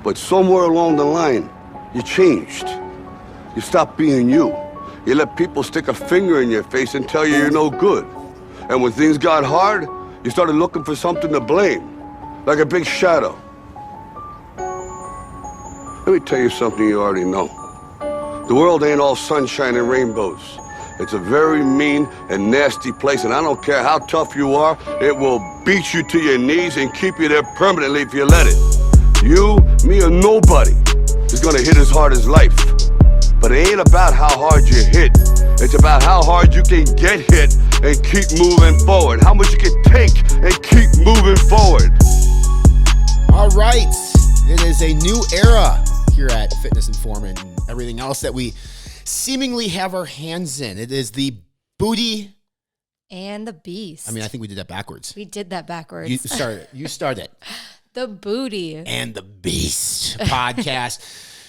But somewhere along the line, you changed. You stopped being you. You let people stick a finger in your face and tell you you're no good. And when things got hard, you started looking for something to blame, like a big shadow. Let me tell you something you already know. The world ain't all sunshine and rainbows. It's a very mean and nasty place, and I don't care how tough you are, it will beat you to your knees and keep you there permanently if you let it. You, me, or nobody is gonna hit as hard as life. But it ain't about how hard you hit. It's about how hard you can get hit and keep moving forward. How much you can take and keep moving forward. All right. It is a new era here at Fitness Informant and everything else that we seemingly have our hands in. It is the booty and the beast. I mean, I think we did that backwards. We did that backwards. You started. The booty and the beast podcast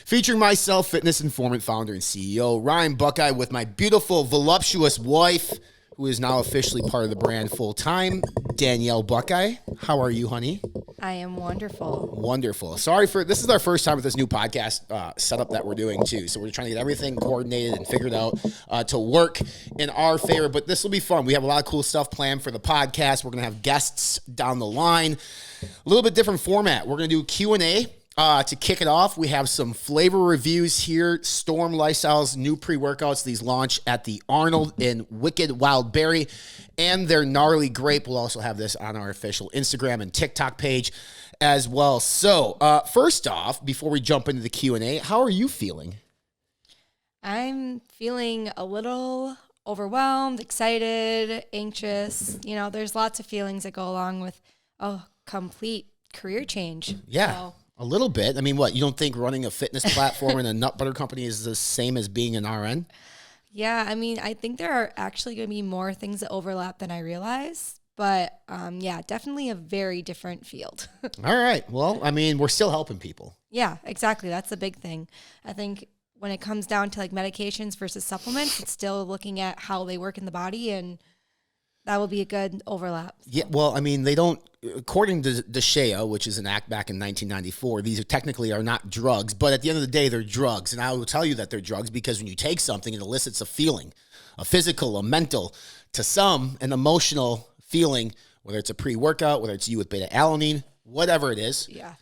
featuring myself, Fitness Informant founder and CEO, Ryan Buckeye, with my beautiful, voluptuous wife, who is now officially part of the brand full-time, Danielle Buckeye. How are you, honey? I am wonderful. Wonderful. This is our first time with this new podcast setup that we're doing too. So we're trying to get everything coordinated and figured out to work in our favor. But this will be fun. We have a lot of cool stuff planned for the podcast. We're going to have guests down the line. A little bit different format. We're going to do Q&A. To kick it off, we have some flavor reviews here. Storm Lifestyle's new pre-workouts. These launch at the Arnold in Wicked Wild Berry, and their Gnarly Grape. We'll also have this on our official Instagram and TikTok page as well. So first off, before we jump into the Q&A, how are you feeling? I'm feeling a little overwhelmed, excited, anxious. You know, there's lots of feelings that go along with a complete career change. Yeah. So, a little bit. I mean, what? You don't think running a fitness platform in a nut butter company is the same as being an RN? yeah, I mean, I think there are actually going to be more things that overlap than I realize. But yeah, definitely a very different field. All right. Well, I mean, we're still helping people. Yeah, exactly. That's the big thing. I think when it comes down to like medications versus supplements, it's still looking at how they work in the body, and that will be a good overlap. Yeah, well, I mean, they don't, according to DSHEA, which is an act back in 1994, these are technically are not drugs, but at the end of the day, they're drugs. And I will tell you that they're drugs because when you take something, it elicits a feeling, a physical, a mental, to some, an emotional feeling, whether it's a pre-workout, whether it's you with beta-alanine, whatever it is. Yeah.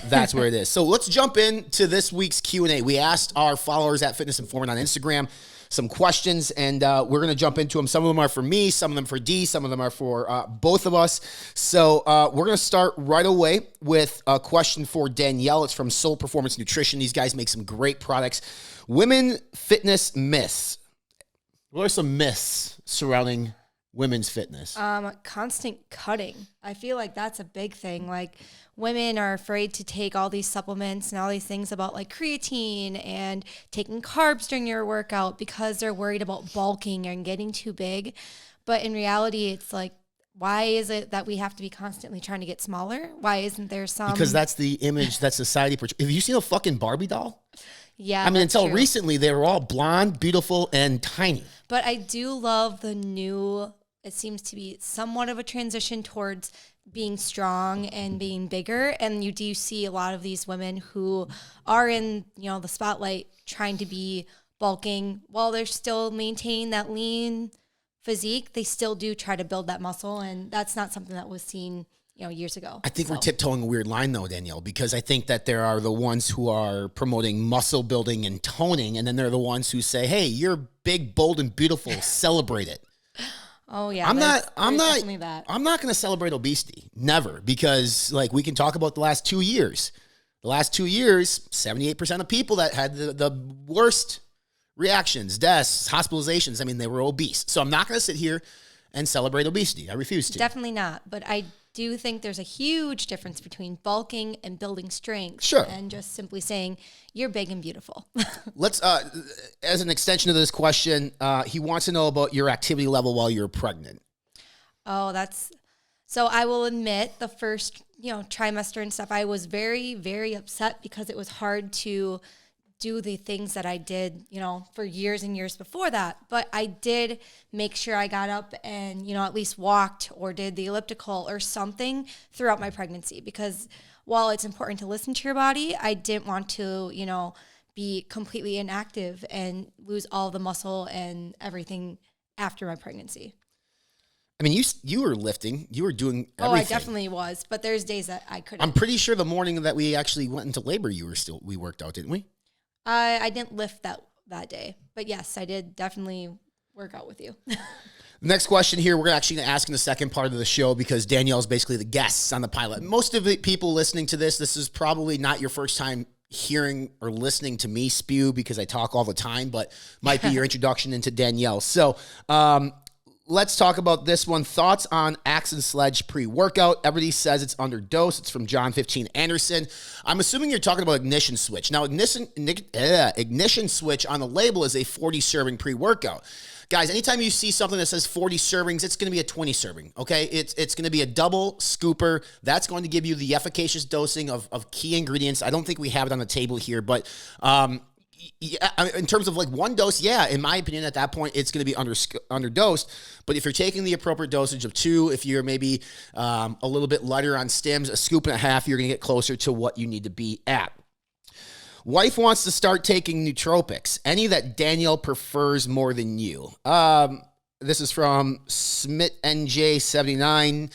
That's where it is. So let's jump into this week's Q&A. We asked our followers at Fitness Informant on Instagram some questions, and we're going to jump into them. Some of them are for me, some of them for D, some of them are for both of us. So we're going to start right away with a question for Danielle. It's from Soul Performance Nutrition. These guys make some great products. Women fitness myths. What are some myths surrounding women's fitness? Constant cutting. I feel like that's a big thing. Like, women are afraid to take all these supplements and all these things about like creatine and taking carbs during your workout because they're worried about bulking and getting too big. But in reality, it's like, why is it that we have to be constantly trying to get smaller? Why isn't there some? Because that's the image that society portrays. Have you seen a fucking Barbie doll? Yeah, I mean, until true. recently, they were all blonde, beautiful, and tiny. But I do love the new, it seems to be somewhat of a transition towards being strong and being bigger. And you do see a lot of these women who are in, you know, the spotlight trying to be bulking while they're still maintaining that lean physique. They still do try to build that muscle. And that's not something that was seen, you know, years ago. I think we're tiptoeing a weird line though, Danielle, because I think that there are the ones who are promoting muscle building and toning. And then there are the ones who say, hey, you're big, bold, and beautiful. Celebrate it. Oh yeah. I'm not going to celebrate obesity. Never. Because like we can talk about the last 2 years. The last 2 years, 78% of people that had the worst reactions, deaths, hospitalizations, I mean, they were obese. So I'm not going to sit here and celebrate obesity. I refuse to. Definitely not. But I do think there's a huge difference between bulking and building strength. Sure. And just simply saying you're big and beautiful. Let's, as an extension of this question, he wants to know about your activity level while you're pregnant. Oh, so I will admit the first, trimester and stuff, I was very, very upset because it was hard to do the things that I did, for years and years before that. But I did make sure I got up and, at least walked or did the elliptical or something throughout my pregnancy, because while it's important to listen to your body, I didn't want to, be completely inactive and lose all the muscle and everything after my pregnancy. I mean, you were lifting, you were doing everything. Oh, I definitely was, but there's days that I couldn't. I'm pretty sure the morning that we actually went into labor, we worked out, didn't we? I didn't lift that day, but yes, I did definitely work out with you. Next question here, we're actually going to ask in the second part of the show because Danielle's basically the guest on the pilot. Most of the people listening to this is probably not your first time hearing or listening to me spew because I talk all the time, but might be your introduction into Danielle. So let's talk about this one. Thoughts on Axe and Sledge pre-workout. Everybody says it's underdosed. It's from John 15 Anderson. I'm assuming you're talking about Ignition Switch. Now, Ignition Switch on the label is a 40 serving pre-workout. Guys, anytime you see something that says 40 servings, it's going to be a 20 serving, okay? It's going to be a double scooper. That's going to give you the efficacious dosing of key ingredients. I don't think we have it on the table here, but yeah, in terms of like one dose, yeah, in my opinion, at that point, it's going to be underdosed. But if you're taking the appropriate dosage of 2, if you're maybe a little bit lighter on stims, a scoop and a half, you're going to get closer to what you need to be at. Wife wants to start taking nootropics. Any that Danielle prefers more than you? This is from SmithNJ79.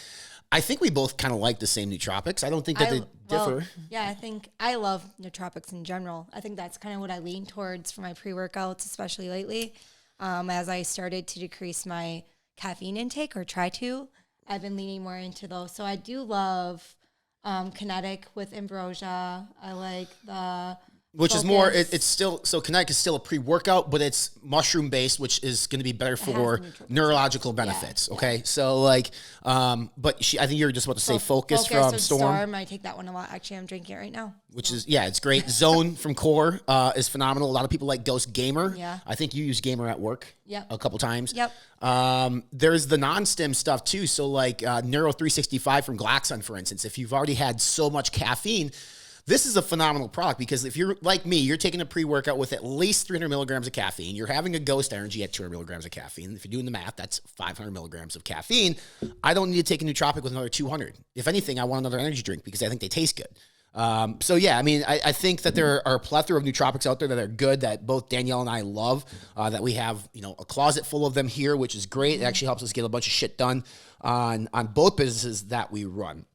I think we both kind of like the same nootropics. I don't think that they differ. Yeah, I think I love nootropics in general. I think that's kind of what I lean towards for my pre-workouts, especially lately. As I started to decrease my caffeine intake or try to, I've been leaning more into those. So I do love Kinetic with Ambrosia. I like the... Which is more, it's still, so Kinetic is still a pre-workout, but it's mushroom-based, which is going to be better for neurological benefits, okay? So, like, but I think you were just about to say Focus from Storm. I take that one a lot. Actually, I'm drinking it right now. Which is, yeah, it's great. Zone from Core is phenomenal. A lot of people like Dose Gamer. Yeah. I think you use Gamer at work a couple times. Yep. There's the non-stim stuff, too. So, like, Neuro 365 from Glaxon, for instance. If you've already had so much caffeine, this is a phenomenal product because if you're like me, you're taking a pre-workout with at least 300 milligrams of caffeine. You're having a Ghost Energy at 200 milligrams of caffeine. If you're doing the math, that's 500 milligrams of caffeine. I don't need to take a nootropic with another 200. If anything, I want another energy drink because I think they taste good. So, yeah, I mean, I think that there are a plethora of nootropics out there that are good that both Danielle and I love, that we have, a closet full of them here, which is great. It actually helps us get a bunch of shit done on both businesses that we run.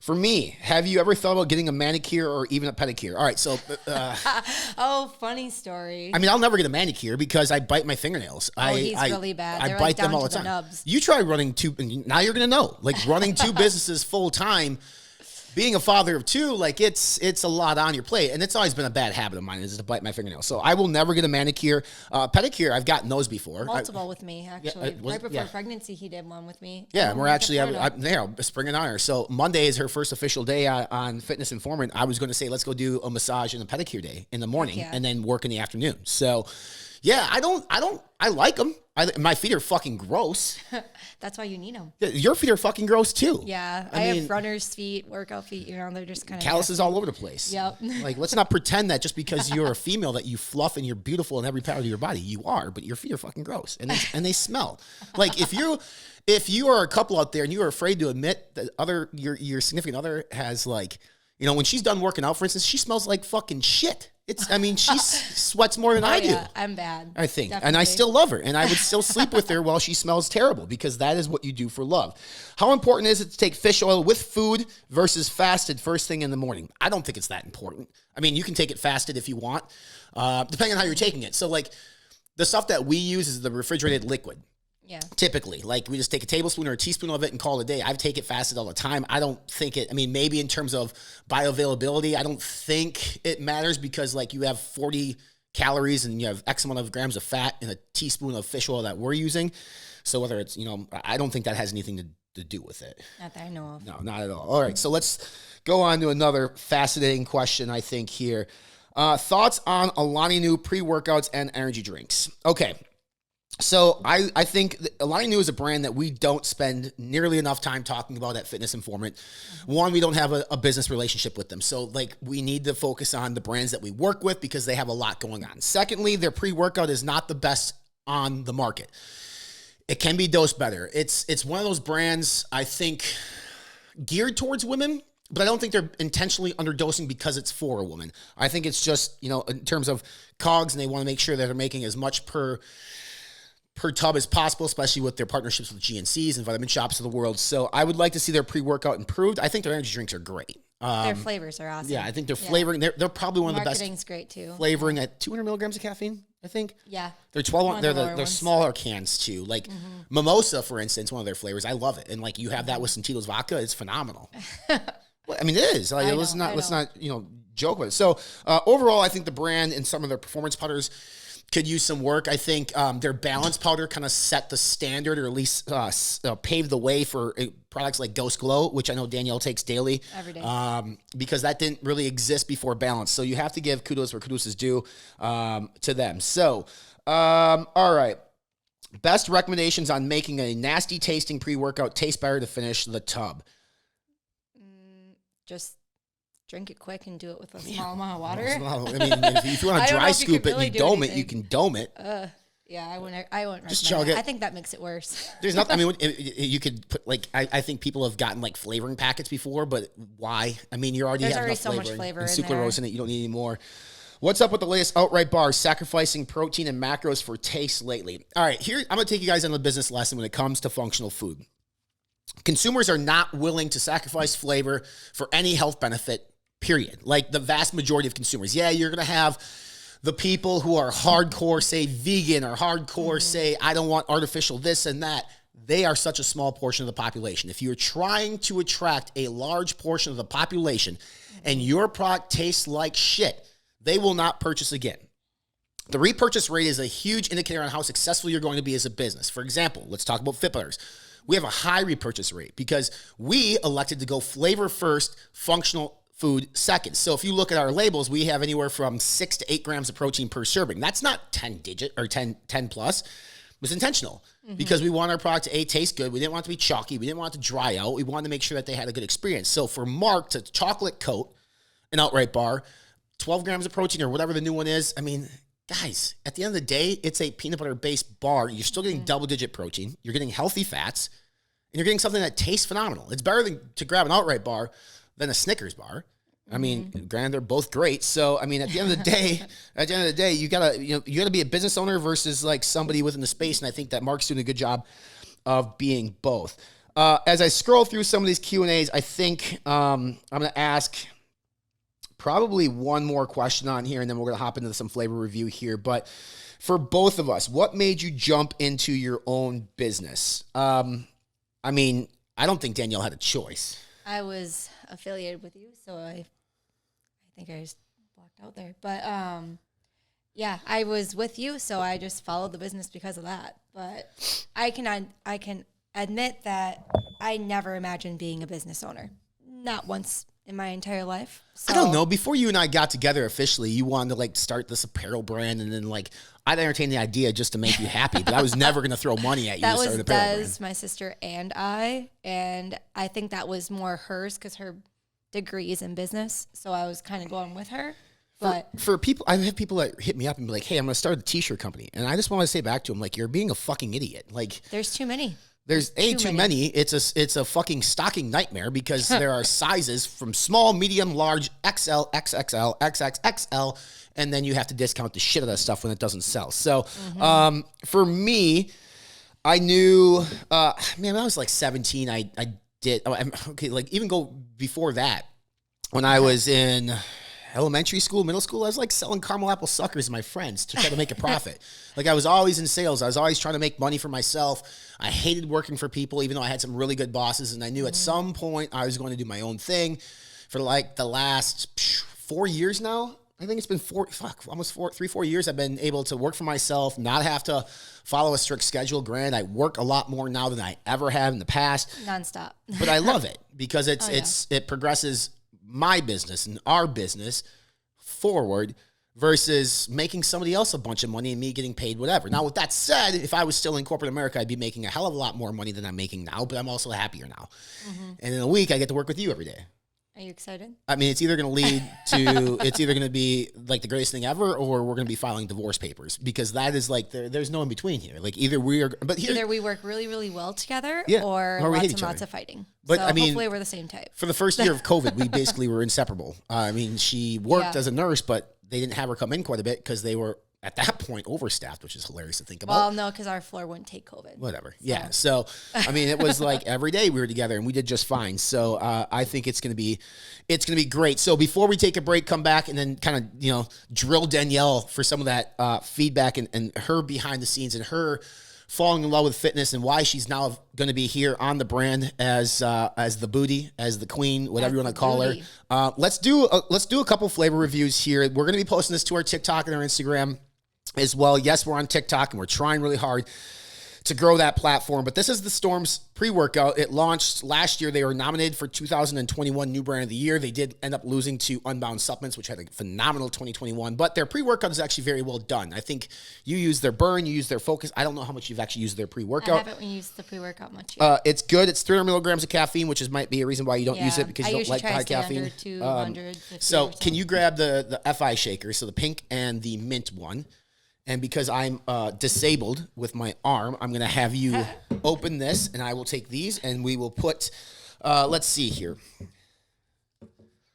For me, have you ever thought about getting a manicure or even a pedicure? All right, so... oh, funny story. I mean, I'll never get a manicure because I bite my fingernails. He's really bad. I bite them all the time. Nubs. You try running now you're going to know. Like, running 2 businesses full-time, being a father of 2, like, it's a lot on your plate. And it's always been a bad habit of mine is to bite my fingernails. So I will never get a manicure. Pedicure, I've gotten those before. Multiple with me, actually. Right before pregnancy, he did one with me. Yeah, and we're actually, spring and honor. So Monday is her first official day on Fitness Informant. I was going to say, let's go do a massage and a pedicure day in the morning and then work in the afternoon. So, yeah, I like them. My feet are fucking gross. That's why you need them. Your feet are fucking gross too. Yeah, I have runner's feet, workout feet. They're just kind of calluses all over the place. Yep. Like, let's not pretend that just because you're a female that you fluff and you're beautiful in every part of your body. You are, but your feet are fucking gross and they smell. Like if you are a couple out there and you are afraid to admit that your significant other has like, when she's done working out, for instance, she smells like fucking shit. She sweats more than I do. I'm bad. I think. Definitely. And I still love her. And I would still sleep with her while she smells terrible because that is what you do for love. How important is it to take fish oil with food versus fasted first thing in the morning? I don't think it's that important. I mean, you can take it fasted if you want, depending on how you're taking it. So, like, the stuff that we use is the refrigerated liquid. Yeah. Typically, like we just take a tablespoon or a teaspoon of it and call it a day. I take it fasted all the time. I don't think maybe in terms of bioavailability, I don't think it matters because like you have 40 calories and you have X amount of grams of fat in a teaspoon of fish oil that we're using. So whether it's, I don't think that has anything to do with it. Not that I know of. No, not at all. All right. So let's go on to another fascinating question, I think here. Thoughts on Alani Nu pre-workouts and energy drinks. Okay. So I think Alani Nu is a brand that we don't spend nearly enough time talking about at Fitness Informant. One, we don't have a business relationship with them. So like we need to focus on the brands that we work with because they have a lot going on. Secondly, their pre-workout is not the best on the market. It can be dosed better. It's one of those brands, I think, geared towards women. But I don't think they're intentionally underdosing because it's for a woman. I think it's just, in terms of COGS, and they want to make sure that they're making as much per tub as possible, especially with their partnerships with GNCs and vitamin shops of the world. So I would like to see their pre-workout improved. I think their energy drinks are great. Their flavors are awesome. Yeah, I think their flavoring, they're probably one of the best. Marketing's great too. Flavoring at 200 milligrams of caffeine, I think. Yeah. They're 12. They're smaller cans too. Like mimosa, for instance, one of their flavors. I love it, and like you have that with some Tito's vodka, it's phenomenal. Well, I mean, it is. Like, let's not joke with it. So overall, I think the brand and some of their performance powders could use some work. I think their balance powder kind of set the standard, or at least paved the way for products like Ghost Glow, which I know Danielle takes daily. Every day. Because that didn't really exist before balance. So you have to give kudos where kudos is due to them. So, all right. Best recommendations on making a nasty tasting pre-workout taste better to finish the tub. Just drink it quick and do it with a small amount of water. I mean, if you want to dry scoop it and you dome it, you can dome it. Yeah, I wouldn't just recommend chug that. it. I think that makes it worse. There's nothing. I mean, you could put I think people have gotten like flavoring packets before, but why? I mean, you're already There's have already enough so much flavoring flavor and in sucralose there. in it. You don't need any more. What's up with the latest outright bars sacrificing protein and macros for taste lately? All right, here I'm gonna take you guys on the business lesson when it comes to functional food. Consumers are not willing to sacrifice flavor for any health benefit, period. Like the vast majority of consumers. Yeah, you're going to have the people who are hardcore, say vegan, or hardcore, say I don't want artificial this and that. They are such a small portion of the population. If you're trying to attract a large portion of the population and your product tastes like shit, they will not purchase again. The repurchase rate is a huge indicator on how successful you're going to be as a business. For example, let's talk about Fit Butters. We have a high repurchase rate because we elected to go flavor first, functional food second. So if you look at our labels, we have anywhere from 6 to 8 grams of protein per serving. That's not 10 plus. It was intentional because we want our product to taste good. We didn't want it to be chalky. We didn't want it to dry out. We wanted to make sure that they had a good experience. So for Mark to chocolate coat an outright bar, 12 grams of protein or whatever the new one is, I mean, guys, at the end of the day, it's a peanut butter-based bar. You're still getting double-digit protein. You're getting healthy fats. And you're getting something that tastes phenomenal. It's better than to grab an outright bar than a Snickers bar. I mean, granted, they're both great. So, I mean, at the end of the day, you gotta be a business owner versus like somebody within the space. And I think that Mark's doing a good job of being both. As I scroll through some of these Q&As, I think I'm going to ask probably one more question on here, and then we're going to hop into some flavor review here. But for both of us, what made you jump into your own business? I mean, I don't think Danielle had a choice. I was affiliated with you, so I think I just blocked out there. But yeah, I was with you, so I just followed the business because of that. But I can admit that I never imagined being a business owner. Not once in my entire life. So, I don't know. Before you and I got together officially, you wanted to like start this apparel brand, and then like I'd entertain the idea just to make you happy, but I was never going to throw money at you that to start was an apparel Des, brand. my sister, and I think that was more hers because her degree is in business, so I was kind of going with her. But for people, I have people that hit me up and be like, "Hey, I'm going to start a t-shirt company," and I just want to say back to them, like, "You're being a fucking idiot." Like, there's too many. There's too many. It's a fucking stocking nightmare because there are sizes from small, medium, large, XL, XXL, XXXL, and then you have to discount the shit out of that stuff when it doesn't sell. So for me, I knew, man, when I was like 17, I did, like even go before that, when I was in elementary school, middle school, I was like selling caramel apple suckers to my friends to try to make a profit. Like I was always in sales. I was always trying to make money for myself. I hated working for people, even though I had some really good bosses. And I knew at some point I was going to do my own thing for like the last 4 years now. I think it's been 3-4 years. I've been able to work for myself, not have to follow a strict schedule. Granted, I work a lot more now than I ever have in the past. Nonstop. But I love it because it progresses my business and our business forward versus making somebody else a bunch of money and me getting paid whatever. Now, with that said, if I was still in corporate America, I'd be making a hell of a lot more money than I'm making now, but I'm also happier now. And in a week, I get to work with you every day. Are you excited? I mean, it's either going to lead to, it's either going to be like the greatest thing ever, or we're going to be filing divorce papers, because that is like, there's no in between here. Like either we are, but here, Either we work really, really well together, Yeah, or or we hate lots each and lots other. of fighting. But, so I mean, hopefully we're the same type. for the first year of COVID, we basically were inseparable. I mean, she worked Yeah. as a nurse, but they didn't have her come in quite a bit because they were at that point overstaffed, which is hilarious to think about. Well, no, because our floor wouldn't take COVID. Whatever. Yeah. So, I mean, it was like every day we were together and we did just fine. So, I think it's going to be great. So before we take a break, come back and then kind of, drill Danielle for some of that, feedback and her behind the scenes and her falling in love with fitness and why she's now going to be here on the brand as the booty, as the queen, whatever you want to call booty. her. Let's do a couple flavor reviews here. We're going to be posting this to our TikTok and our Instagram as well. Yes, we're on TikTok and we're trying really hard to grow that platform. But this is the Storm's pre-workout. It launched last year. They were nominated for 2021 New Brand of the Year. They did end up losing to Unbound Supplements, which had a phenomenal 2021. But their pre-workout is actually very well done. I think you use their burn, you use their focus. I don't know how much you've actually used their I pre-workout. haven't used the pre-workout much yet. It's good. It's 300 milligrams of caffeine, which might be a reason why you don't use it, because I you don't usually like try high to stay caffeine. under 250 So or can you grab the FI shaker, so the pink and the mint one? And because I'm disabled with my arm, I'm going to have you open this, and I will take these, and we will put, let's see here.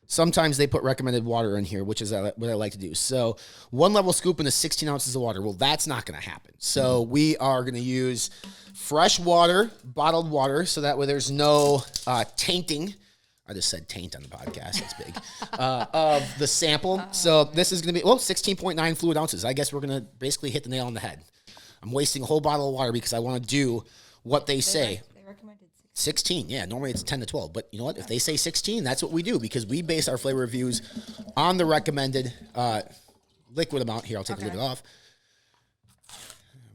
Sometimes they put recommended water in here, which is what I like to do. So 1 level scoop into 16 ounces of water. Well, that's not going to happen. So we are going to use fresh water, bottled water, so that way there's no tainting. I just said taint on the podcast. That's big. Of the sample. So this is going to be, 16.9 fluid ounces. I guess we're going to basically hit the nail on the head. I'm wasting a whole bottle of water because I want to do what they say. They recommended 16. Yeah, normally it's 10 to 12. But you know what? If they say 16, that's what we do, because we base our flavor reviews on the recommended liquid amount. Here, I'll take the lid off.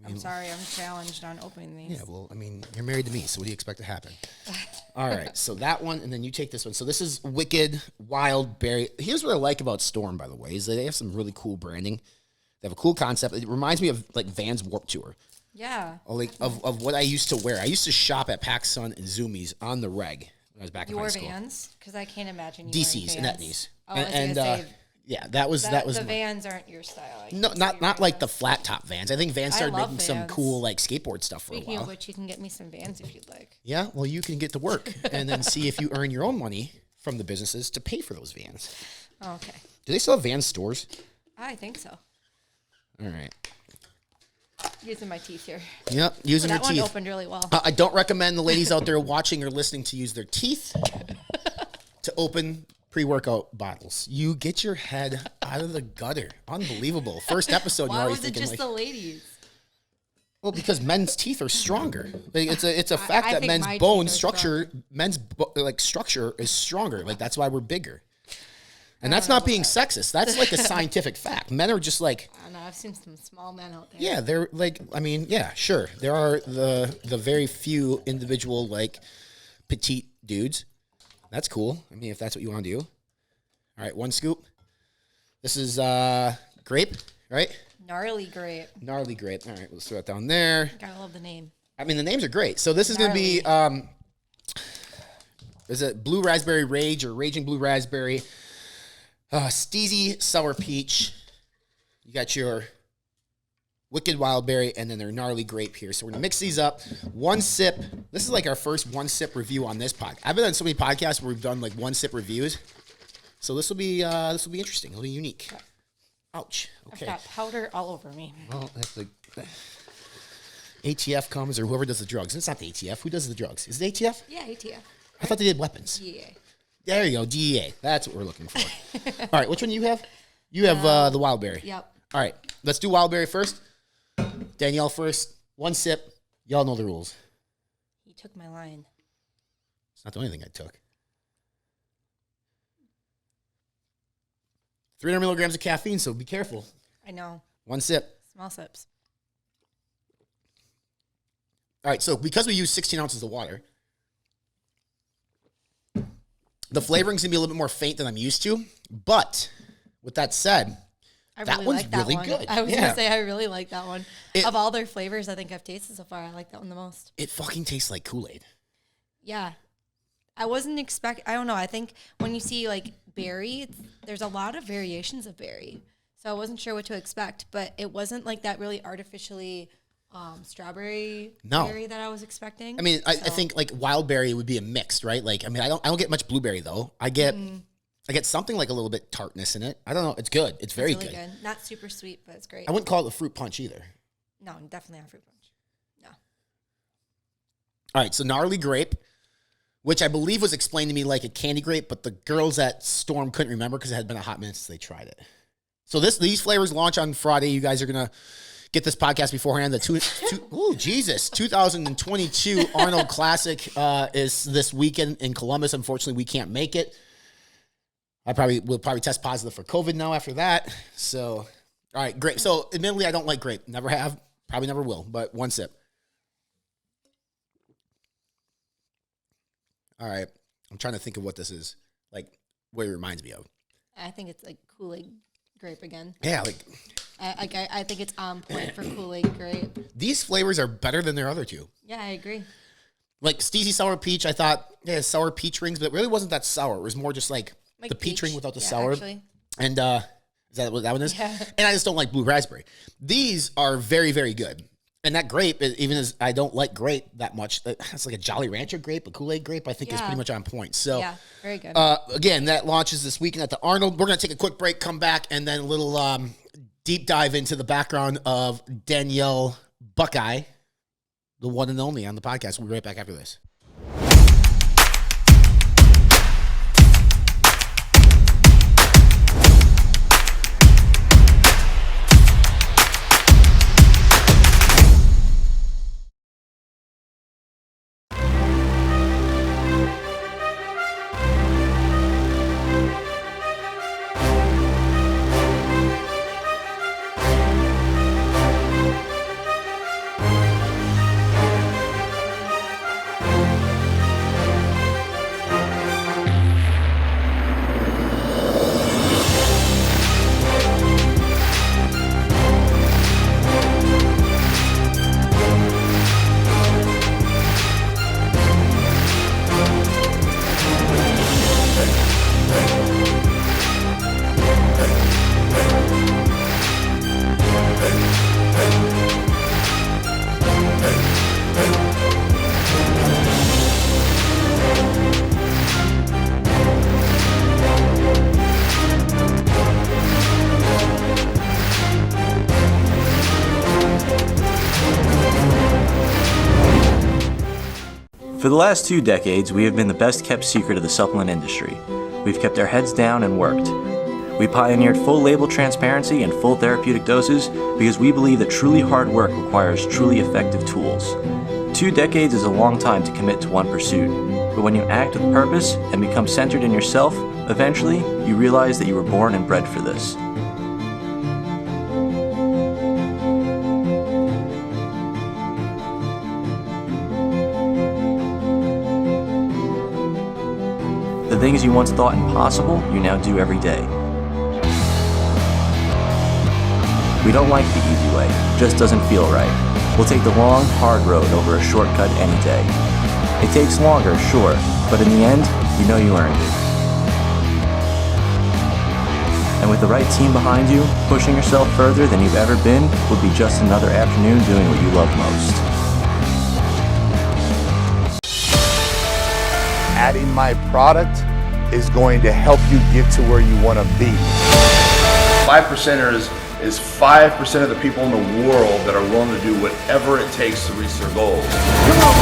I'm sorry, I'm challenged on opening these. Yeah, well, I mean, you're married to me, so what do you expect to happen? All right, so that one, and then you take this one. So this is Wicked Wild Berry. Here's what I like about Storm, by the way, is that they have some really cool branding. They have a cool concept. It reminds me of like Vans Warped Tour. Yeah. Or like of what I used to wear. I used to shop at PacSun and Zoomies on the reg when I was back in high Your school. Vans? Because I can't imagine you DC's and wearing Vans. Etnies. Oh, I was going to say, yeah, that was the my- Vans aren't your style. no, not like the flat top Vans. I think Vans started love making some Vans. cool like skateboard stuff for Speaking a while. of which, you can get me some Vans if you'd like. Yeah, well, you can get to work and then see if you earn your own money from the businesses to pay for those Vans. Oh, okay. Do they still have Vans stores? I think so. All right. Using my teeth here. Yep, using your That one teeth. opened really well. I don't recommend the ladies out there watching or listening to use their teeth to open pre-workout bottles. You get your head out of the gutter. Unbelievable. First episode, you're Why already was it thinking just like, the ladies? well, because men's teeth are stronger. Like, it's a fact I that think men's my bone teeth are structure, structure is stronger. Like that's why we're bigger. And that's not being sexist. That's like a scientific fact. Men are just like, I don't know. I've seen some small men out there. yeah, they're like, I mean, yeah, sure. There are the very few individual like petite dudes. That's cool. I mean, if that's what you want to do. All right, 1 scoop. This is Grape, right? Gnarly Grape. Gnarly Grape. All right, let's throw that down there. Gotta love the name. I mean, the names are great. So this is going to be, is it Blue Raspberry Rage or Raging Blue Raspberry? Steezy Sour Peach. You got your Wicked Wild Berry, and then their Gnarly Grape here. So we're going to mix these up. 1 sip. This is like our first 1 sip review on this podcast. I've been on so many podcasts where we've done like 1 sip reviews. So this will be interesting. It'll be unique. Ouch. Okay. I've got powder all over me. Well, that's the ATF comes, or whoever does the drugs. It's not the ATF. Who does the drugs? Is it ATF? Yeah, ATF. I thought they did weapons. Yeah. There you go, DEA. That's what we're looking for. All right, which one do you have? You have the wild berry. Yep. All right, let's do wild berry first. Danielle first. 1 sip. Y'all know the rules. He took my line. It's not the only thing I took. 300 milligrams of caffeine, so be careful. I know. 1 sip. Small sips. All right, so because we use 16 ounces of water, the flavoring's going to be a little bit more faint than I'm used to. But with that said, that one's like that really one. good. I was Yeah. going to say, I really like that one. It- Of all their flavors I think I've tasted so far, I like that one the most. It fucking tastes like Kool-Aid. Yeah. I wasn't I don't know. I think when you see like berry, there's a lot of variations of berry. So I wasn't sure what to expect, but it wasn't like that really artificially strawberry berry that I was expecting. I mean, I think like wild berry would be a mix, right? Like, I mean, I don't get much blueberry though. I get something like a little bit tartness in it. I don't know. It's good. It's very really good. Not super sweet, but it's great. I wouldn't call it a fruit punch either. No, definitely not a fruit punch. No. All right. So gnarly grape, which I believe was explained to me like a candy grape, but the girls at Storm couldn't remember because it had been a hot minute since they tried it. So these flavors launch on Friday. You guys are gonna get this podcast beforehand. The 2022 Arnold Classic is this weekend in Columbus. Unfortunately, we can't make it. We'll probably test positive for COVID now after that. So, all right, grape. So, admittedly, I don't like grape. Never have. Probably never will. But one sip. All right. I'm trying to think of what this is. Like, what it reminds me of. I think it's like Kool-Aid grape again. Yeah, like I think it's on point for Kool-Aid grape. These flavors are better than their other two. Yeah, I agree. Like Steezy Sour Peach, I thought, sour peach rings, but it really wasn't that sour. It was more just like the peach ring without the sour. Actually. And is that what that one is? Yeah. And I just don't like blue raspberry. These are very, very good. And that grape, even as I don't like grape that much, it's like a Jolly Rancher grape, a Kool-Aid grape, I think is pretty much on point. So, yeah, very good. Again, that launches this weekend at the Arnold. We're going to take a quick break, come back, and then a little deep dive into the background of Danielle Buckeye, the one and only on the podcast. We'll be right back after this. For the last 2 decades, we have been the best kept secret of the supplement industry. We've kept our heads down and worked. We pioneered full label transparency and full therapeutic doses because we believe that truly hard work requires truly effective tools. 2 decades is a long time to commit to one pursuit, but when you act with purpose and become centered in yourself, eventually you realize that you were born and bred for this. The things you once thought impossible, you now do every day. We don't like the easy way, it just doesn't feel right. We'll take the long, hard road over a shortcut any day. It takes longer, sure, but in the end, you know you earned it. And with the right team behind you, pushing yourself further than you've ever been would be just another afternoon doing what you love most. Adding my product is going to help you get to where you want to be. 5%ers is 5% of the people in the world that are willing to do whatever it takes to reach their goals. Come on,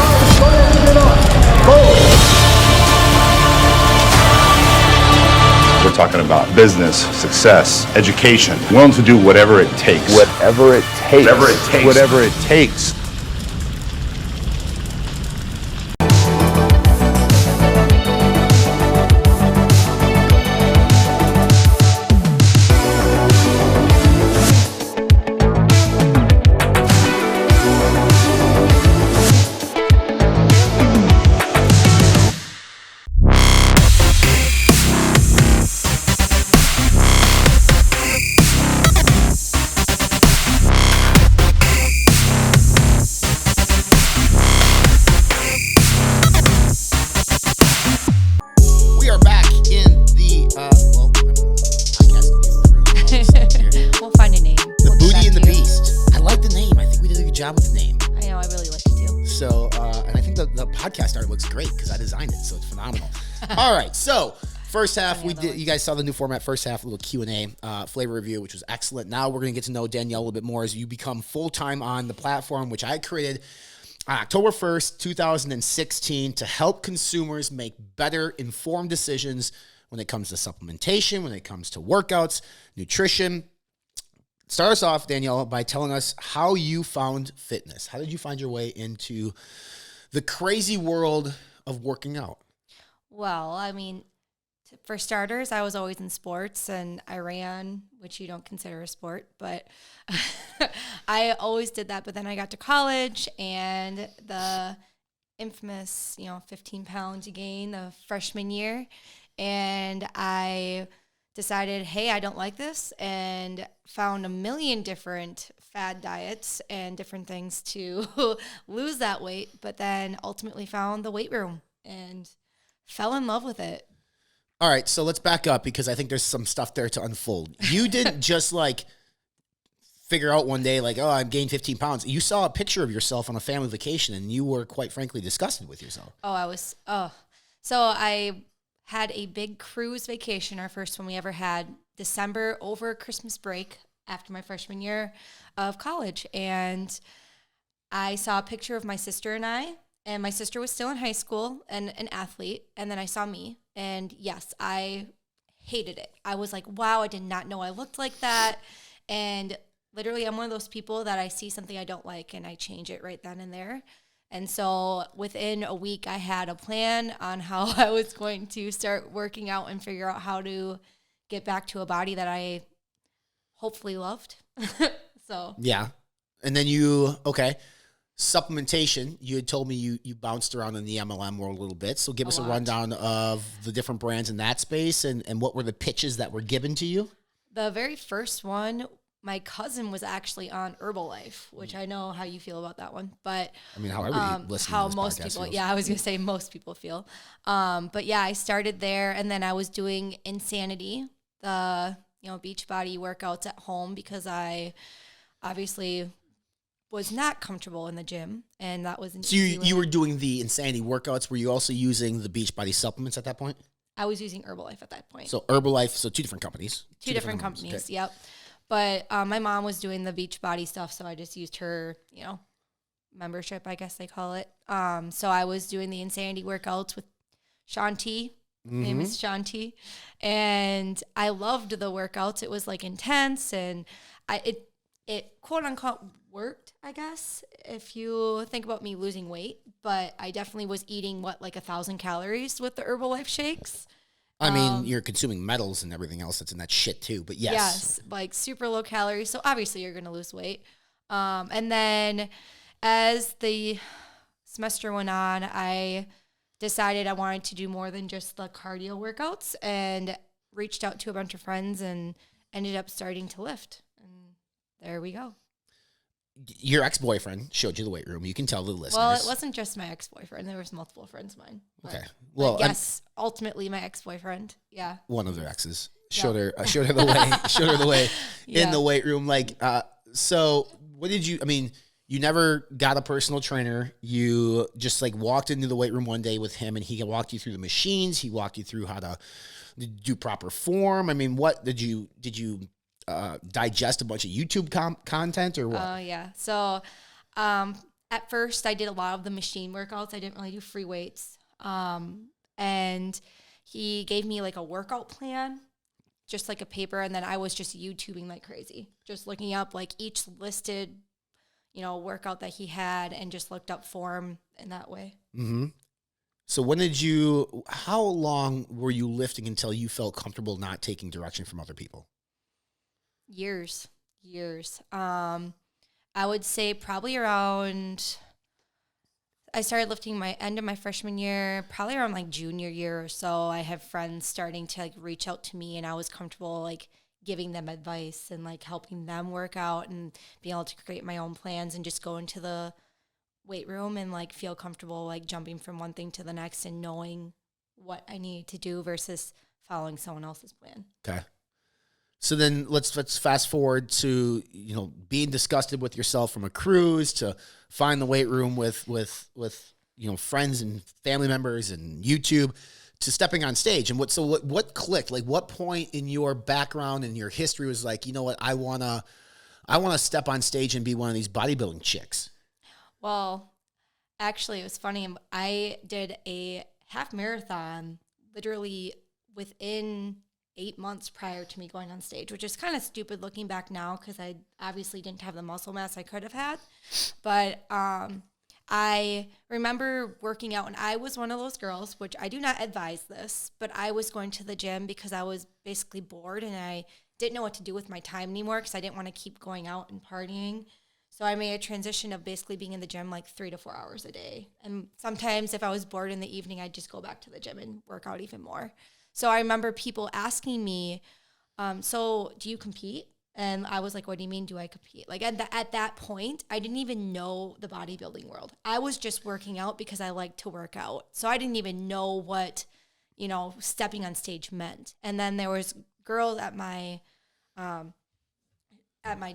we're talking about business, success, education, willing to do whatever it takes. Whatever it takes. Whatever it takes. Whatever it takes. job with the name. I know, I really like it too. So, and I think the podcast art looks great because I designed it, so it's phenomenal. All right, so first half, you guys saw the new format. First half, a little Q&A, flavor review, which was excellent. Now we're going to get to know Danielle a little bit more as you become full-time on the platform, which I created on October 1st, 2016, to help consumers make better informed decisions when it comes to supplementation, when it comes to workouts, nutrition. Start us off, Danielle, by telling us how you found fitness. How did you find your way into the crazy world of working out? Well, I mean, for starters, I was always in sports and I ran, which you don't consider a sport, but I always did that. But then I got to college and the infamous, 15 pounds to gain the freshman year. And I decided, hey, I don't like this, and found a million different fad diets and different things to lose that weight, but then ultimately found the weight room and fell in love with it. All right, so let's back up because I think there's some stuff there to unfold. You didn't just figure out one day oh, I've gained 15 pounds. You saw a picture of yourself on a family vacation and you were quite frankly disgusted with yourself. So I had a big cruise vacation, our first one we ever had, December over Christmas break after my freshman year of college. And I saw a picture of my sister and my sister was still in high school and an athlete. And then I saw me, and yes, I hated it. I was like, wow, I did not know I looked like that. And literally, I'm one of those people that I see something I don't like and I change it right then and there. And so within a week, I had a plan on how I was going to start working out and figure out how to get back to a body that I hopefully loved. So yeah. And then supplementation. You had told me you bounced around in the MLM world a little bit. So give us a rundown of the different brands in that space and what were the pitches that were given to you? The very first one, my cousin was actually on Herbalife, which I know how you feel about that one, but I mean, however you listen to this most podcast people, feels. yeah, I was gonna say most people feel, but yeah, I started there, and then I was doing Insanity, the beach body workouts at home because I obviously was not comfortable in the gym, and that was so you were doing the Insanity workouts. Were you also using the Beachbody supplements at that point? I was using Herbalife at that point. So Herbalife, so two different companies. Two different companies, okay. Yep. But my mom was doing the beach body stuff, so I just used her, membership, I guess they call it. So I was doing the Insanity workouts with Shanti, famous Shanti, and I loved the workouts. It was intense, and it quote unquote worked, I guess, if you think about me losing weight. But I definitely was eating 1,000 calories with the Herbalife shakes. I mean, you're consuming metals and everything else that's in that shit too, but yes. Yes, super low calories. So obviously you're going to lose weight. And then as the semester went on, I decided I wanted to do more than just the cardio workouts and reached out to a bunch of friends and ended up starting to lift. And there we go. Your ex-boyfriend showed you the weight room. You can tell the listeners. Well, it wasn't just my ex-boyfriend. There was multiple friends of mine. Okay. Well, yes, ultimately my ex-boyfriend. Yeah. One of their exes showed her the way in the weight room. So what did you? I mean, you never got a personal trainer. You just walked into the weight room one day with him, and he walked you through the machines. He walked you through how to do proper form. I mean, what did you digest a bunch of YouTube content or what? Oh, yeah. So at first I did a lot of the machine workouts. I didn't really do free weights. And he gave me a workout plan, just a paper. And then I was just YouTubing like crazy, just looking up each listed, workout that he had and just looked up form in that way. Mm-hmm. So how long were you lifting until you felt comfortable not taking direction from other people? Years. I would say probably around, I started lifting my end of my freshman year, probably around junior year or so. I had friends starting to reach out to me, and I was comfortable giving them advice and helping them work out and being able to create my own plans and just go into the weight room and feel comfortable jumping from one thing to the next and knowing what I needed to do versus following someone else's plan. Okay. So then let's fast forward to, you know, being disgusted with yourself from a cruise to find the weight room with you know, friends and family members and YouTube to stepping on stage. And what clicked? Like, what point in your background and your history was like, you know what, I wanna step on stage and be one of these bodybuilding chicks? Well, actually, it was funny. I did a half marathon literally within 8 months prior to me going on stage, which is kind of stupid looking back now because I obviously didn't have the muscle mass I could have had. But I remember working out, and I was one of those girls, which I do not advise this, but I was going to the gym because I was basically bored and I didn't know what to do with my time anymore because I didn't want to keep going out and partying. So I made a transition of basically being in the gym like 3 to 4 hours a day. And sometimes if I was bored in the evening, I'd just go back to the gym and work out even more. So I remember people asking me, so do you compete? And I was like, what do you mean, do I compete? Like at that point, I didn't even know the bodybuilding world. I was just working out because I like to work out. So I didn't even know what, you know, stepping on stage meant. And then there was girls at my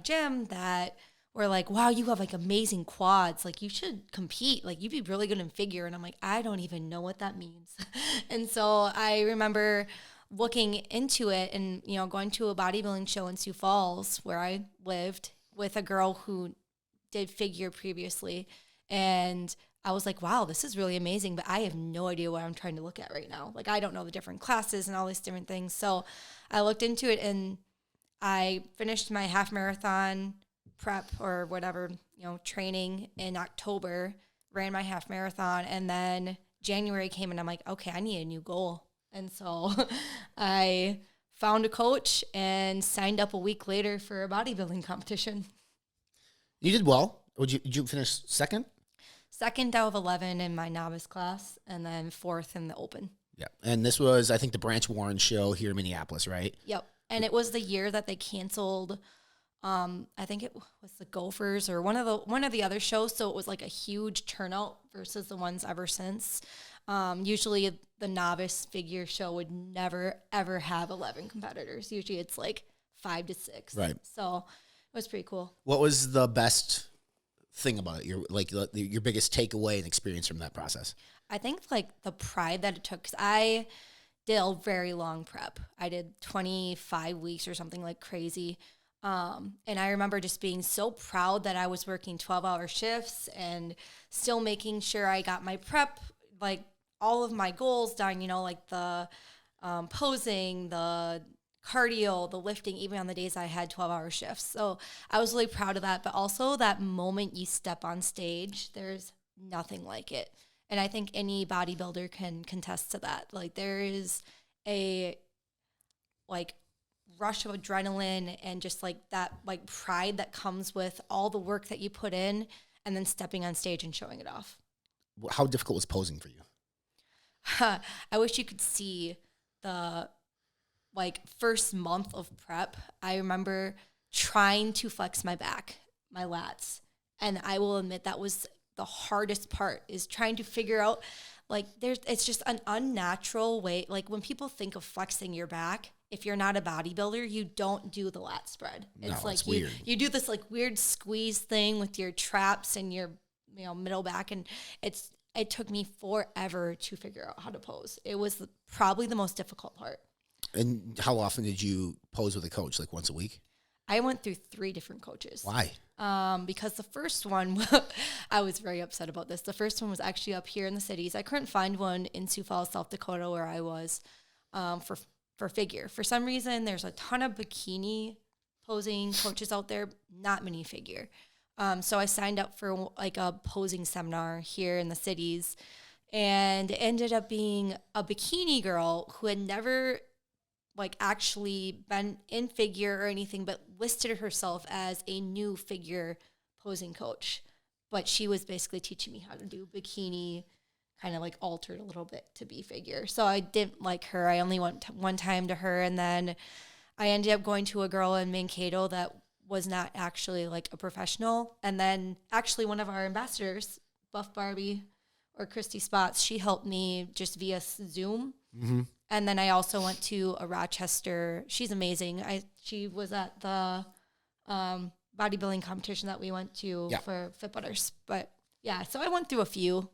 gym that were like, wow, you have like amazing quads. Like you should compete. Like you'd be really good in figure. And I'm like, I don't even know what that means. And so I remember looking into it and, you know, going to a bodybuilding show in Sioux Falls where I lived with a girl who did figure previously. And I was like, wow, this is really amazing, but I have no idea what I'm trying to look at right now. Like, I don't know the different classes and all these different things. So I looked into it and I finished my half marathon prep or whatever, you know, training in October, ran my half marathon, and then January came and I'm like, okay, I need a new goal. And so I found a coach and signed up a week later for a bodybuilding competition. You did well. Did you finish second? Second out of 11 in my novice class, and then fourth in the open. Yeah. And this was, I think, the Branch Warren show here in Minneapolis, right? Yep. And it was the year that they canceled, I think it was the Gophers or one of the other shows. So it was like a huge turnout versus the ones ever since. Usually the novice figure show would never, ever have 11 competitors. Usually it's like 5 to 6. Right. So it was pretty cool. What was the best thing about it? Your biggest takeaway and experience from that process? I think like the pride that it took, because I did a very long prep. I did 25 weeks or something like crazy. And I remember just being so proud that I was working 12-hour shifts and still making sure I got my prep, like all of my goals done, you know, like the posing, the cardio, the lifting, even on the days I had 12-hour shifts. So I was really proud of that. But also that moment you step on stage, there's nothing like it. And I think any bodybuilder can contest to that. Like there is a like rush of adrenaline and just like that like pride that comes with all the work that you put in and then stepping on stage and showing it off. How difficult was posing for you? I wish you could see the like first month of prep. I remember trying to flex my back, my lats. And I will admit that was the hardest part, is trying to figure out like it's just an unnatural way. Like when people think of flexing your back, if you're not a bodybuilder, you don't do the lat spread. It's like you do this like weird squeeze thing with your traps and your, you know, middle back. And it took me forever to figure out how to pose. It was probably the most difficult part. And how often did you pose with a coach? Like once a week? I went through 3 different coaches. Why? Because the first one, I was very upset about this. The first one was actually up here in the cities. I couldn't find one in Sioux Falls, South Dakota, where I was, for figure. For some reason, there's a ton of bikini posing coaches out there, not many figure. So I signed up for like a posing seminar here in the cities, and it ended up being a bikini girl who had never like actually been in figure or anything, but listed herself as a new figure posing coach. But she was basically teaching me how to do bikini, kind of like altered a little bit to be figure. So I didn't like her. I only went one time to her, and then I ended up going to a girl in Mankato that was not actually like a professional. And then actually one of our ambassadors, Buff Barbie or Christy Spots, she helped me just via Zoom. And then I also went to a Rochester. She's amazing. She was at the bodybuilding competition that we went to for Fit Butters. But yeah, so I went through a few.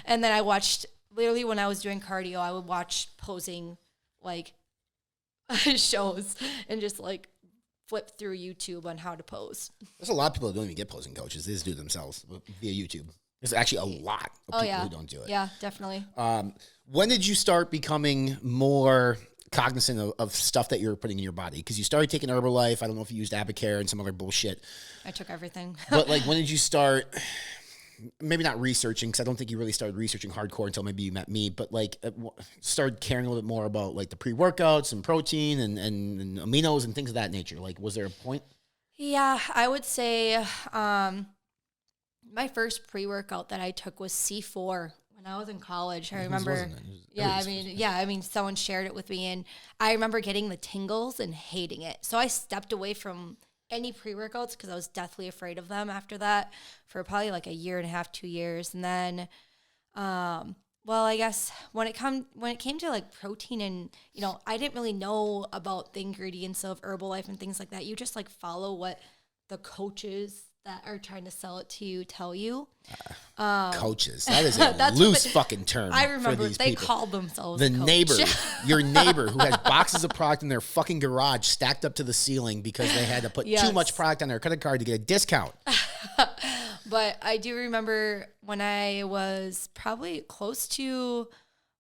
And then I watched, literally when I was doing cardio, I would watch posing like shows and just like flip through YouTube on how to pose. There's a lot of people that don't even get posing coaches. They just do it themselves via YouTube. There's actually a lot of people who don't do it. Yeah, definitely. When did you start becoming more cognizant of stuff that you're putting in your body? Because you started taking Herbalife. I don't know if you used Abacare and some other bullshit. I took everything. But like, when did you start, maybe not researching, because I don't think you really started researching hardcore until maybe you met me, but like started caring a little bit more about like the pre-workouts and protein and aminos and things of that nature. Like, was there a point? Yeah, I would say my first pre-workout that I took was C4 when I was in college. I remember, I mean, someone shared it with me, and I remember getting the tingles and hating it. So I stepped away from any pre-workouts because I was deathly afraid of them after that for probably like a year and a half, 2 years. And then, I guess when it came to like protein and, I didn't really know about the ingredients of Herbalife and things like that. You just like follow what the coaches that are trying to sell it to you tell you. Coaches. That is a loose fucking term. I remember for these they people. called themselves the coach. Neighbor, your neighbor who has boxes of product in their fucking garage stacked up to the ceiling because they had to put too much product on their credit card to get a discount. But I do remember when I was probably close to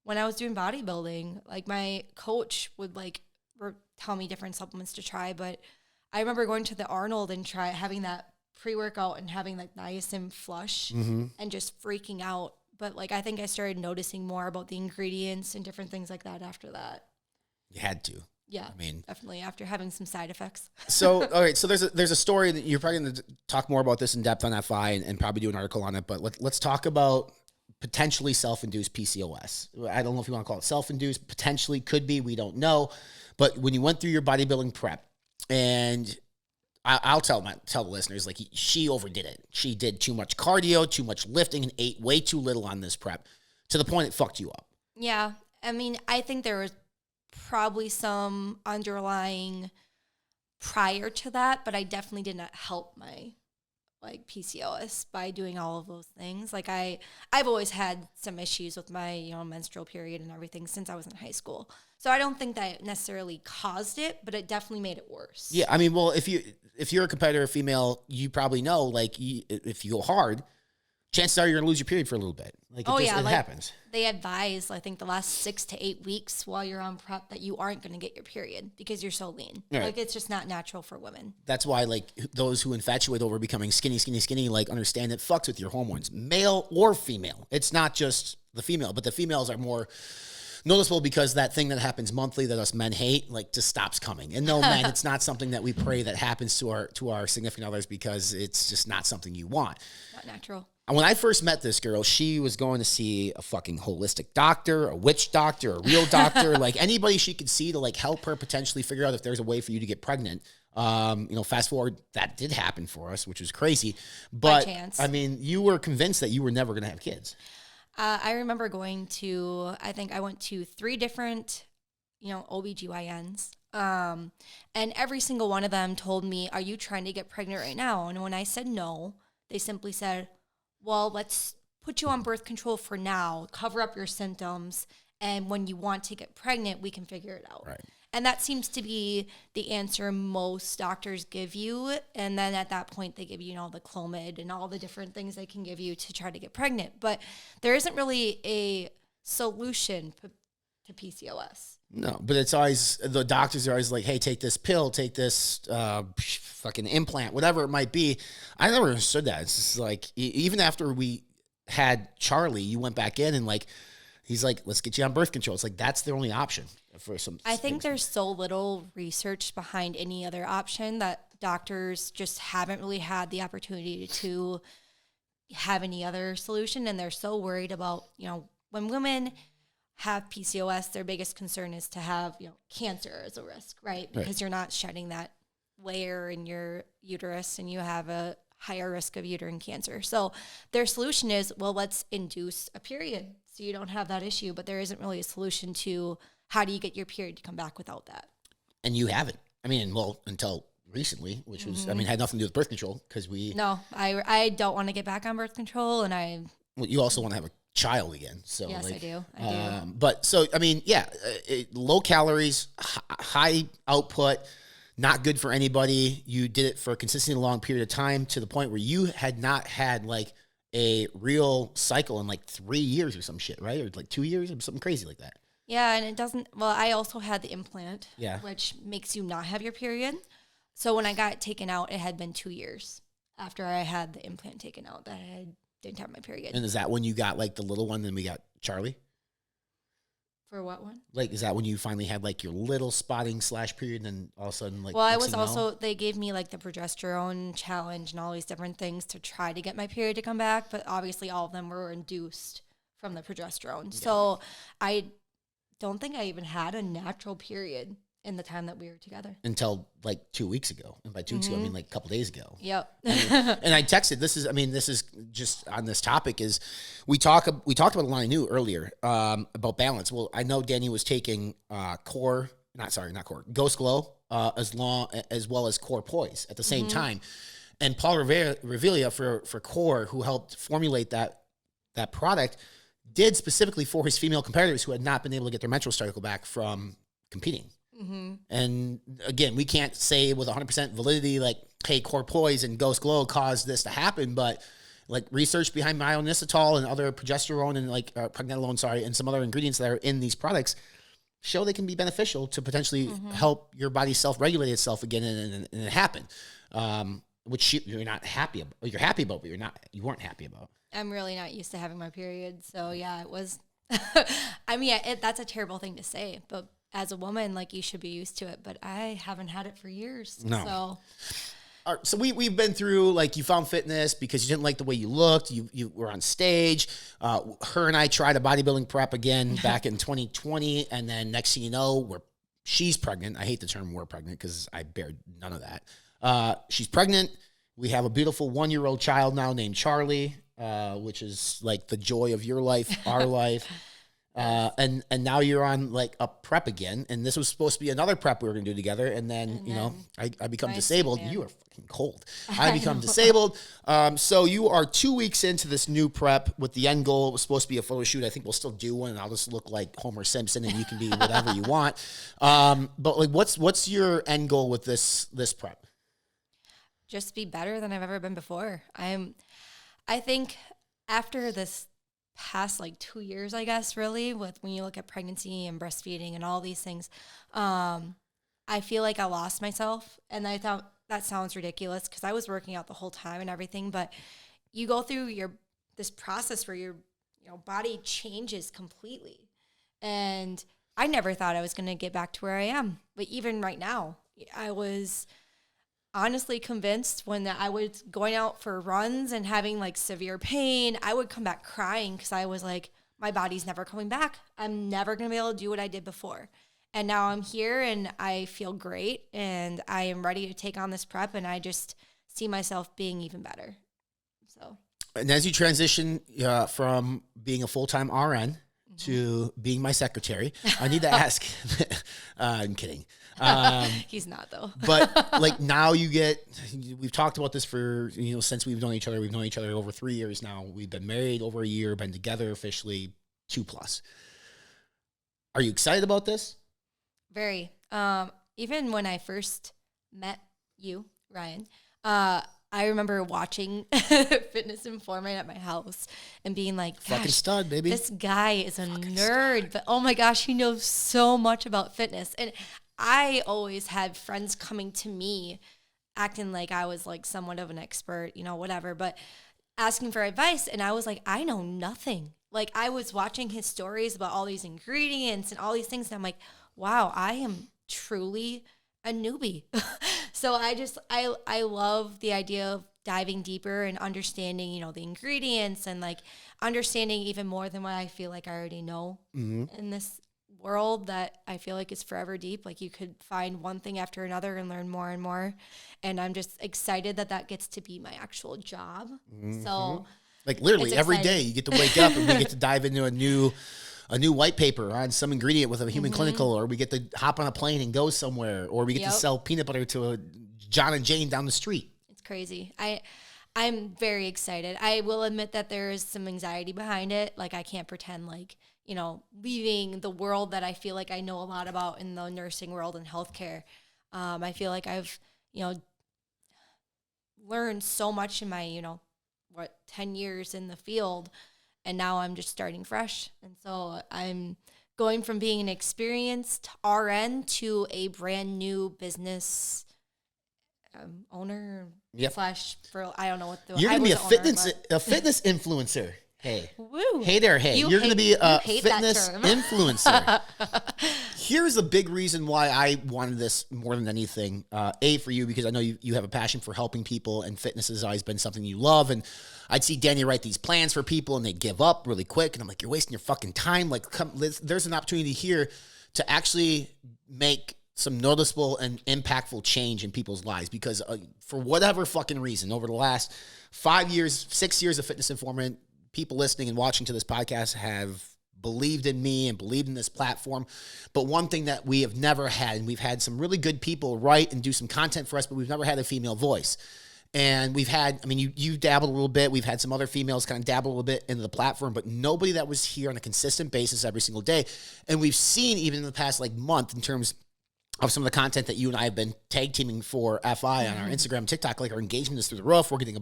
when I was doing bodybuilding, like my coach would like tell me different supplements to try. But I remember going to the Arnold and having that pre-workout and having like niacin flush and just freaking out. But like, I think I started noticing more about the ingredients and different things like that after that. You had to. Yeah, I mean, definitely after having some side effects. So, all right. So there's a story that you're probably going to talk more about this in depth on FI and probably do an article on it. But let's talk about potentially self-induced PCOS. I don't know if you want to call it self-induced. Potentially could be. We don't know. But when you went through your bodybuilding prep, and I'll tell the listeners, like, she overdid it. She did too much cardio, too much lifting, and ate way too little on this prep to the point it fucked you up. Yeah. I mean, I think there was probably some underlying prior to that, but I definitely did not help my like PCOS by doing all of those things. Like I've always had some issues with my, menstrual period and everything since I was in high school. So I don't think that necessarily caused it, but it definitely made it worse. Yeah. I mean, well, if you're a competitor female, you probably know, like, if you go hard, chances are you're going to lose your period for a little bit. Like, it happens. They advise, I think, the last 6 to 8 weeks while you're on prep that you aren't going to get your period because you're so lean. Right. Like, it's just not natural for women. That's why, like, those who infatuate over becoming skinny, like, understand it fucks with your hormones, male or female. It's not just the female, but the females are more noticeable because that thing that happens monthly that us men hate, like, just stops coming. And no, man, it's not something that we pray that happens to our significant others because it's just not something you want. Not natural. When I first met this girl, she was going to see a fucking holistic doctor, a witch doctor, a real doctor, like anybody she could see to like help her potentially figure out if there's a way for you to get pregnant. Fast forward, that did happen for us, which was crazy. But I mean, you were convinced that you were never going to have kids. I remember I think I went to 3 different, OBGYNs. And every single one of them told me, "Are you trying to get pregnant right now?" And when I said no, they simply said, "Well, let's put you on birth control for now, cover up your symptoms, and when you want to get pregnant, we can figure it out." Right. And that seems to be the answer most doctors give you. And then at that point, they give you, the Clomid and all the different things they can give you to try to get pregnant. But there isn't really a solution to PCOS. No, but it's always, the doctors are always like, "Hey, take this pill, take this fucking implant," whatever it might be. I never understood that. It's just like, even after we had Charlie, you went back in and like, he's like, "Let's get you on birth control." It's like, that's the only option for some. I think there's so little research behind any other option that doctors just haven't really had the opportunity to have any other solution. And they're so worried about, when women have PCOS, their biggest concern is to have, cancer as a risk, right? Because you're not shedding that layer in your uterus and you have a higher risk of uterine cancer. So their solution is, well, let's induce a period so you don't have that issue. But there isn't really a solution to how do you get your period to come back without that. And you haven't. I mean, well, until recently, which was, I mean, had nothing to do with birth control because No, I don't want to get back on birth control, and well, you also want to have a child again. So yes, like, I do. But so, I mean, yeah, low calories, high output, not good for anybody. You did it for a consistently long period of time to the point where you had not had like a real cycle in like 3 years or some shit, right? Or like 2 years or something crazy like that. Yeah, and it doesn't, well, I also had the implant, Yeah. which makes you not have your period. So when I got it taken out, it had been 2 years after I had the implant taken out that I didn't have my period. And is that when you got like the little one, then we got Charlie? For what one? Like, is that when you finally had like your little spotting / period, and then all of a sudden, like, Well, I next was thing you know- also, they gave me like the progesterone challenge and all these different things to try to get my period to come back, but obviously all of them were induced from the progesterone. Yeah. So I don't think I even had a natural period in the time that we were together. Until like 2 weeks ago. And by 2 weeks ago, I mean like a couple days ago. Yep. And I texted, this is just on this topic is we talked about Alani New earlier, about balance. Well, I know Danny was taking Ghost Glow, as well as Core Poise at the same time. And Paul Revelia for Core, who helped formulate that product, did specifically for his female competitors who had not been able to get their menstrual cycle back from competing. And again, we can't say with 100% validity, like, hey, Core Poise and Ghost Glow caused this to happen, but like research behind myonisitol and other progesterone and like pregnenolone, and some other ingredients that are in these products show they can be beneficial to potentially help your body self-regulate itself again, and it happened. Which you're not happy about. You're happy about, but you weren't happy about. I'm really not used to having my period, so yeah, it was. I mean, that's a terrible thing to say, but as a woman, like, you should be used to it. But I haven't had it for years. No. So, All right, so we've been through, like, you found fitness because you didn't like the way you looked. You were on stage. Her and I tried a bodybuilding prep again back in 2020, and then next thing you know, she's pregnant. I hate the term "we're pregnant" because I bear none of that. She's pregnant. We have a beautiful 1-year-old child now named Charlie, which is like the joy of your life, our life. And now you're on like a prep again, and this was supposed to be another prep we were gonna do together, and then you know I become disabled. You are fucking cold. I become disabled. So you are 2 weeks into this new prep with the end goal. It was supposed to be a photo shoot. I think we'll still do one, and I'll just look like Homer Simpson, and you can be whatever you want. But like, what's your end goal with this prep? just be better than I've ever been before. I think after this past like 2 years, I guess, really, with when you look at pregnancy and breastfeeding and all these things, I feel like I lost myself. And I thought that sounds ridiculous because I was working out the whole time and everything, but you go through this process where your body changes completely. And I never thought I was going to get back to where I am. But even right now, I was honestly convinced when I was going out for runs and having like severe pain, I would come back crying because I was like, my body's never coming back. I'm never going to be able to do what I did before. And now I'm here and I feel great and I am ready to take on this prep, and I just see myself being even better. So. And as you transition from being a full-time RN to being my secretary, I need to ask. I'm kidding. He's not though. But like now we've talked about this for, since we've known each other. We've known each other over 3 years now. We've been married over a year, been together officially 2+. Are you excited about this? Very. Even when I first met you, Ryan, I remember watching Fitness Informant at my house and being like, fucking stud, baby. This guy is a nerd, but oh my gosh, he knows so much about fitness. And I always had friends coming to me acting like I was like somewhat of an expert, whatever, but asking for advice. And I was like, I know nothing. Like, I was watching his stories about all these ingredients and all these things. And I'm like, wow, I am truly a newbie. So I love the idea of diving deeper and understanding, the ingredients and like understanding even more than what I feel like I already know in this world that I feel like is forever deep. Like you could find one thing after another and learn more and more. And I'm just excited that that gets to be my actual job. So Like literally it's every exciting. day you get to wake up and we get to dive into a new white paper on some ingredient with a human clinical, or we get to hop on a plane and go somewhere, or we get to Yep. sell peanut butter to a John and Jane down the street. It's crazy. I'm very excited. I will admit that there is some anxiety behind it. Like I can't pretend like, you know, leaving the world that I feel like I know a lot about in the nursing world and healthcare. I feel like I've, you know, learned so much in my, 10 years in the field, and now I'm just starting fresh. And so I'm going from being an experienced RN to a brand new business owner Yep. / I don't know what the You're I gonna be a was the owner, fitness influencer. Hey. but- Woo. Hey there, hey. You You're going to be a hate that fitness term. influencer. Here's a big reason why I wanted this more than anything. A, for you, because I know you have a passion for helping people, and fitness has always been something you love. And I'd see Danny write these plans for people, and they give up really quick. And I'm like, you're wasting your fucking time. Like, there's an opportunity here to actually make some noticeable and impactful change in people's lives, because for whatever fucking reason, over the last 5 years, 6 years of Fitness Informant, people listening and watching to this podcast have believed in me and believed in this platform. But one thing that we have never had, and we've had some really good people write and do some content for us, but we've never had a female voice. And we've had, I mean, you dabbled a little bit. We've had some other females kind of dabble a little bit into the platform, but nobody that was here on a consistent basis every single day. And we've seen even in the past month in terms of some of the content that you and I have been tag teaming for FI on our Instagram and TikTok, like our engagement is through the roof. We're getting a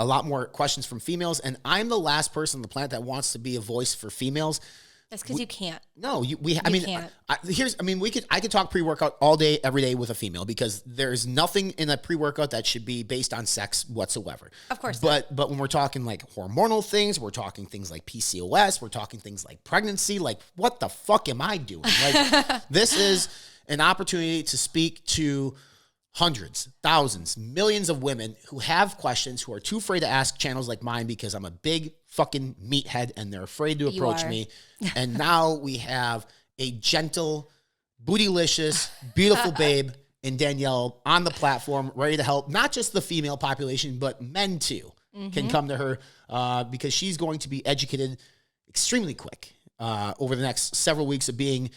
lot more questions from females. And I'm the last person on the planet that wants to be a voice for females. That's because you can't. No, I could talk pre-workout all day, every day with a female, because there's nothing in a pre-workout that should be based on sex whatsoever. Of course But when we're talking like hormonal things, we're talking things like PCOS, we're talking things like pregnancy, like what the fuck am I doing? Like this is an opportunity to speak to hundreds, thousands, millions of women who have questions, who are too afraid to ask channels like mine because I'm a big fucking meathead and they're afraid to approach me. And now we have a gentle, bootylicious, beautiful babe in Danielle on the platform, ready to help not just the female population, but men too can come to her because she's going to be educated extremely quick over the next several weeks of being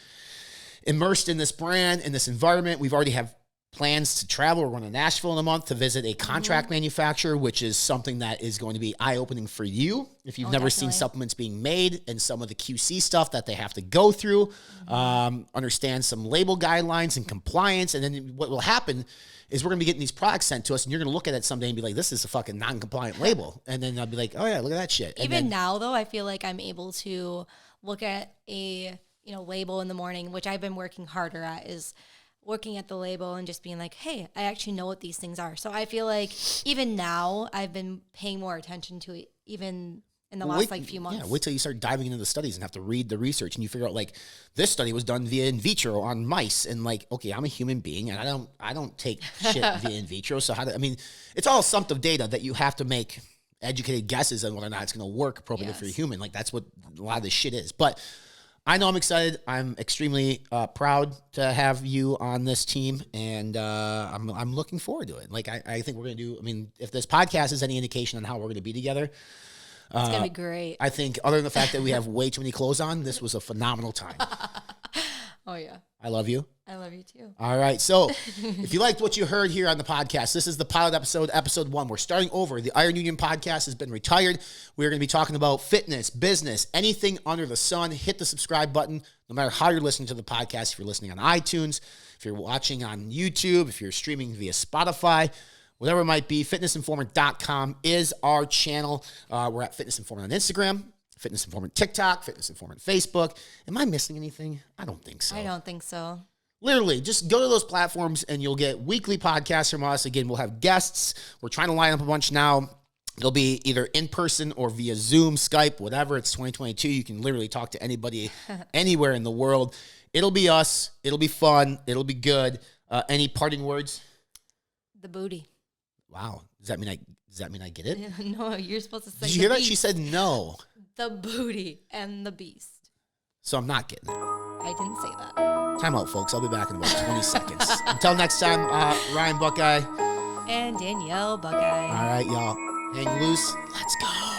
immersed in this brand, in this environment. We've already have plans to travel. We're going to Nashville in a month to visit a contract manufacturer, which is something that is going to be eye-opening for you if you've never seen supplements being made and some of the QC stuff that they have to go through, understand some label guidelines and compliance. And then what will happen is we're going to be getting these products sent to us, and you're going to look at it someday and be like, this is a fucking non-compliant label. And then I'll be like, oh yeah, look at that shit. And Even now, though, I feel like I'm able to look at a label in the morning, which I've been working harder at, is looking at the label and just being like, hey, I actually know what these things are. So I feel like even now I've been paying more attention to it, even in the last few months. Yeah, wait till you start diving into the studies and have to read the research and you figure out like this study was done via in vitro on mice, and like, okay, I'm a human being and I don't take shit via in vitro. So it's all assumptive data that you have to make educated guesses on whether or not it's going to work appropriately for a human. Like that's what a lot of this shit is. But I know I'm excited. I'm extremely proud to have you on this team, and I'm looking forward to it. Like I think we're going to do. I mean, if this podcast is any indication on how we're going to be together, it's going to be great. I think other than the fact that we have way too many clothes on, this was a phenomenal time. Oh yeah, I love you. I love you too. All right. So if you liked what you heard here on the podcast, this is the pilot episode, episode 1. We're starting over. The Iron Union podcast has been retired. We're going to be talking about fitness, business, anything under the sun. Hit the subscribe button, no matter how you're listening to the podcast. If you're listening on iTunes, if you're watching on YouTube, if you're streaming via Spotify, whatever it might be, fitnessinformant.com is our channel. We're at Fitness Informant on Instagram, Fitness Informant TikTok, Fitness Informant Facebook. Am I missing anything? I don't think so. I don't think so. Literally, just go to those platforms and you'll get weekly podcasts from us. Again, we'll have guests. We're trying to line up a bunch now. They'll be either in person or via Zoom, Skype, whatever. It's 2022. You can literally talk to anybody anywhere in the world. It'll be us. It'll be fun. It'll be good. Any parting words? The booty. Wow. Does that mean I get it? No, you're supposed to say. Did you hear that? She said no. The booty and the beast. So I'm not getting it. I didn't say that. Time out, folks. I'll be back in about 20 seconds. Until next time, Ryan Buckeye. And Danielle Buckeye. All right, y'all. Hang loose. Let's go.